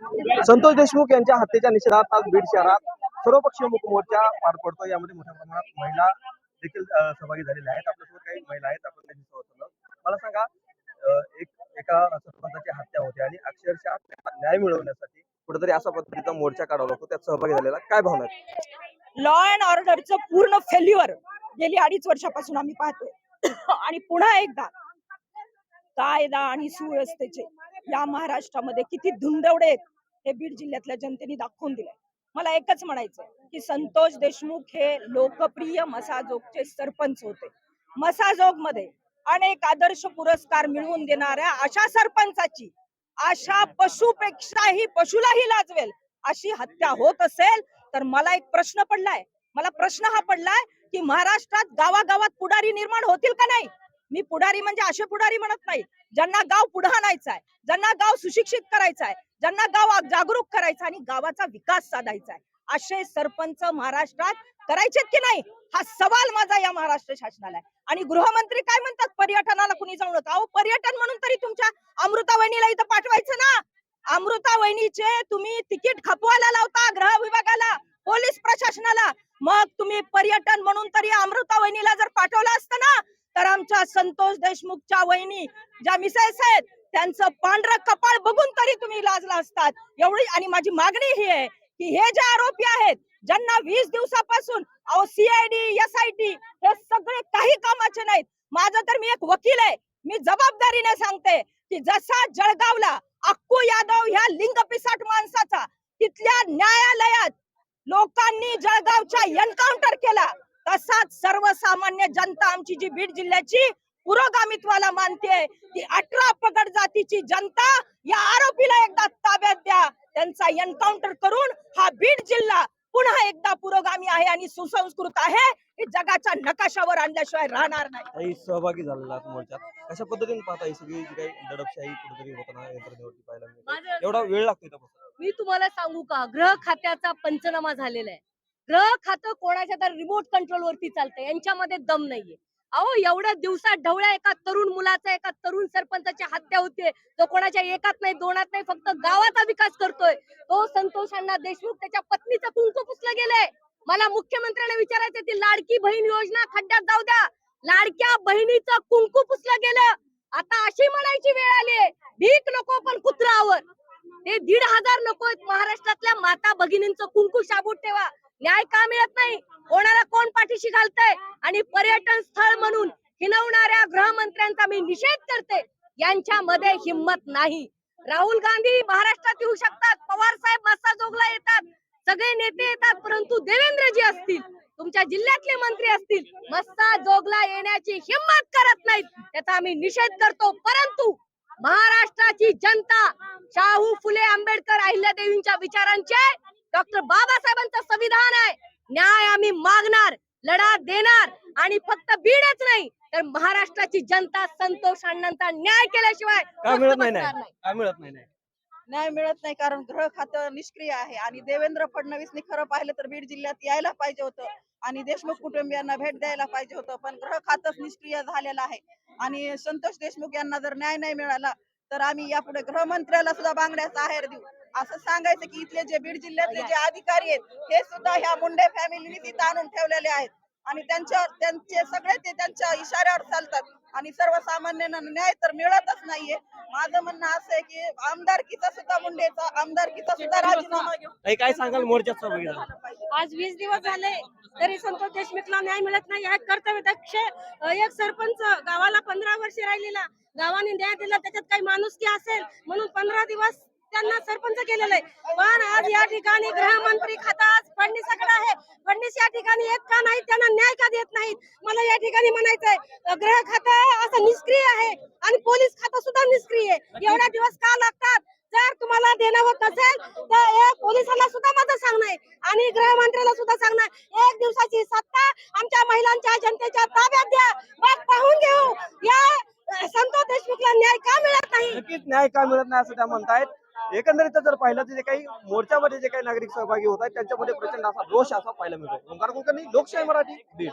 संतोष देशमुख यांच्या हत्येच्या निषेधार्थ आज बीड शहरात सर्वपक्षीय मूक मोर्चा पार पडतो। यामध्ये मोठ्या प्रमाणात महिला देखील सहभागी झालेल्या आहेत। आपल्यासोबत काही महिला आहेत, आपण त्यांच्यासोबत मला सांगा, एका सरपंचाची हत्या होते आणि अक्षरशः न्याय मिळवण्यासाठी कुठेतरी असा पद्धतीचा मोर्चा काढवला होता, त्यात सहभागी झालेला काय भावना आहेत? लॉ अँड ऑर्डरचं पूर्ण फेल्युअर गेली 2.5 वर्षापासून आम्ही पाहतोय आणि पुन्हा एकदा कायदा आणि सुव्यवस्थेचे या महाराष्ट्रामध्ये किती धुंदवडे आहेत हे बीड जिल्ह्यातल्या जनतेने दाखवून दिलंय। मला एकच म्हणायचं की संतोष देशमुख हे लोकप्रिय मसाजोगचे सरपंच होते। मसाजोग मध्ये अनेक आदर्श पुरस्कार मिळवून देणाऱ्या अशा सरपंचाची, अशा पशुपेक्षाही पशुलाही लाजवेल अशी हत्या होत असेल तर मला एक प्रश्न पडलाय। मला प्रश्न हा पडलाय की महाराष्ट्रात गावागावात पुढारी निर्माण होतील का नाही? मी पुढारी म्हणजे असे पुढारी म्हणत नाही ज्यांना गाव पुढे आणायचा आहे, ज्यांना गाव सुशिक्षित करायचा आहे, ज्यांना गाव जागरूक करायचा आणि गावाचा विकास साधायचा आहे, असे सरपंच महाराष्ट्रात करायचेत की नाही हा सवाल माझा या महाराष्ट्र शासनाला आहे। आणि गृहमंत्री काय म्हणतात, पर्यटनाला कुणी जाऊ नका। अहो, पर्यटन म्हणून तरी तुमच्या अमृता वहिनीला इथं पाठवायचं ना। अमृता वहिनीचे तुम्ही तिकीट खपवायला लावता गृह विभागाला, पोलीस प्रशासनाला, मग तुम्ही पर्यटन म्हणून तरी अमृता वहिनीला जर पाठवलं असतं ना तर आमच्या संतोष देशमुखच्या वहिनी ज्या मिसेस आहेत त्यांचं पांढरं कपाळ बघून तरी तुम्ही लाजला असतात एवढी। आणि माझी मागणी ही आहे की हे जे आरोपी आहेत ज्यांना 20 दिवसापासून सीआयडी SIT हे सगळे काही कामाचे नाहीत। माझं तर मी एक वकील आहे, मी जबाबदारीने सांगते की जसा जळगावला अक्कू यादव ह्या लिंगपिसाट माणसाचा तिथल्या न्यायालयात लोकांनी जळगावच्या एन्काउंटर केला, तसाच सर्वसामान्य जनता आमची जी बीड जिल्ह्याची पुरोगामित्वाला मानते ती 18 पगड जातीची जनता या आरोपीला एकदा ताब्यात द्या। त्यांचा एन्काउंटर करून हा बीड जिल्हा पुन्हा एकदा पुरोगामी आहे आणि सुसंस्कृत आहे हे जगाच्या नकाशावर आणल्याशिवाय राहणार नाही। सहभागी झालेला मोर्चात कशा पद्धतीने पाहता ही सगळी जी काही दडपशाही कुठेतरी होताना यंत्रणेवरती पाहायला मिळते, एवढा वेळ लागतो? मी तुम्हाला सांगू का, ग्रह खात्याचा पंचनामा झालेला आहे। ग्रह खातं कोणाच्या तर रिमोट कंट्रोल वरती चालतंय, यांच्यामध्ये दम नाहीये। अहो, एवढ्या दिवसात ढवळ्या एका तरुण मुलाचा, एका तरुण सरपंचाची हत्या होते, तो कोणाच्या एकात नाही दोनात नाही, फक्त गावाचा विकास करतोय तो संतोष अण्णा देशमुख। त्याच्या पत्नीचं कुंकू पुसलं गेलंय। मला मुख्यमंत्र्यांना विचारायचं, ती लाडकी बहीण योजना खड्ड्यात जाऊ द्या, लाडक्या बहिणीचं कुंकू पुसलं गेलं। आता अशी म्हणायची वेळ आली, भीक नको पण कुत्रावर। ते 1,500 नको महाराष्ट्रातल्या माता भगिनींचं कुंकू शाबूत ठेवा। न्याय का मिळत नाही? कोणाला कोण पाठीशी घालतंय? आणि पर्यटन स्थळ म्हणून हिनवणाऱ्या गृहमंत्र्यांचा मी निषेध करते। यांच्यामध्ये हिम्मत नाही। राहुल गांधी महाराष्ट्रात येऊ शकतात, पवार साहेब मस्साजोगला येतात, सगळे नेते येतात, परंतु देवेंद्रजी असतील, तुमच्या जिल्ह्यातले मंत्री असतील, मस्साजोगला येण्याची हिम्मत करत नाहीत। त्याचा आम्ही निषेध करतो। परंतु महाराष्ट्राची जनता शाहू फुले आंबेडकर अहिल्यादेवींच्या विचारांचे, डॉक्टर बाबासाहेबांचं संविधान आहे, न्याय आम्ही मागणार, लढा देणार आणि फक्त बीडच नाही तर महाराष्ट्राची जनता संतोष अण्णांचा न्याय केल्याशिवाय काय मिळत नाही? न्याय मिळत नाही कारण गृह खातं निष्क्रिय आहे। आणि देवेंद्र फडणवीसनी खरं पाहिलं तर बीड जिल्ह्यात यायला पाहिजे होतं आणि देशमुख कुटुंबियांना भेट द्यायला पाहिजे होतं, पण गृह खातंच निष्क्रिय झालेलं आहे। आणि संतोष देशमुख यांना जर न्याय नाही मिळाला तर आम्ही यापुढे गृहमंत्र्याला सुद्धा बांगड्याचा आहेर देऊ, असं सांगायचं की इथले जे बीड जिल्ह्यातले जे अधिकारी आहेत हे सुद्धा ह्या मुंडे फॅमिलीने तिथं आणून ठेवलेले आहेत आणि त्यांचे सगळे ते त्यांच्या इशाऱ्यावर चालतात आणि सर्वसामान्यांना न्याय तर मिळतच नाहीये। माझं म्हणणं असं आहे की आमदारकीचा सुद्धा मुंडेचा आमदारकीचा सुद्धा राजीनामा घेऊ। काय सांगाल मोर्चात सहभागी झाला? आज 20 दिवस झाले तरी संतोष देशमुखला न्याय मिळत नाही। एक कर्तव्यदक्ष एक सरपंच, गावाला 15 वर्षे राहिलेला, गावाने न्याय दिला, त्याच्यात काही माणुसकी असेल म्हणून 15 दिवस त्यांना सरपंच केलेलं आहे। पण आज या ठिकाणी गृहमंत्री खाता फडणवीसाकडे आहे, फडणवीस या ठिकाणी येत का नाही, त्यांना न्याय का देत नाहीत? मला या ठिकाणी म्हणायचंय, गृह खातं असं निष्क्रिय आहे आणि पोलीस खातं सुद्धा निष्क्रिय आहे। एवढ्या दिवस का लागतात? जर तुम्हाला देणं होत असेल तर पोलिसांना सुद्धा माझं सांगणं आहे आणि गृहमंत्र्याला सुद्धा सांगणं आहे, 1 दिवसाची सत्ता आमच्या महिलांच्या जनतेच्या ताब्यात द्या, मग पाहून घेऊ या संतोष देशमुखला न्याय का मिळत नाही। नक्कीच न्याय का मिळत नाही असं त्या म्हणतायत। एकंदरीत जर पाहिलं तर जे काही मोर्चामध्ये जे काही नागरिक सहभागी होत आहेत त्यांच्यामध्ये प्रचंड असा रोष असा पाहायला मिळतो। ओंकार कुलकर्णी, लोकशाही मराठी, बीड।